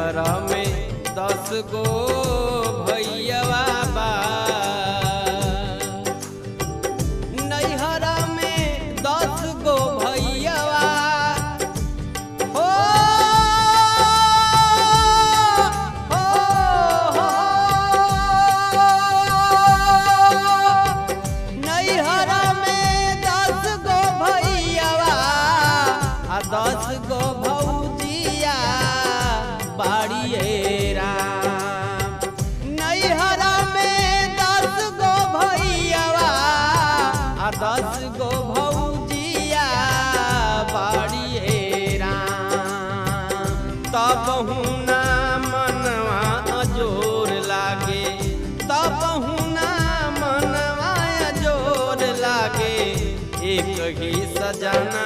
नैहरा में 10 गो भैयावा बा। नैहरा में 10 गो भैयावा हो, नैहरा में 10 गो भैयावा आ 10 गो भौजिया बाड़िए राम। नैहरा में 10 गो भैयावा आ 10 गो भौजिया बाड़िए राम। तब हुना मनवा अजोर लागे, तब हुना मनवा अजोर लागे, एक ही सजना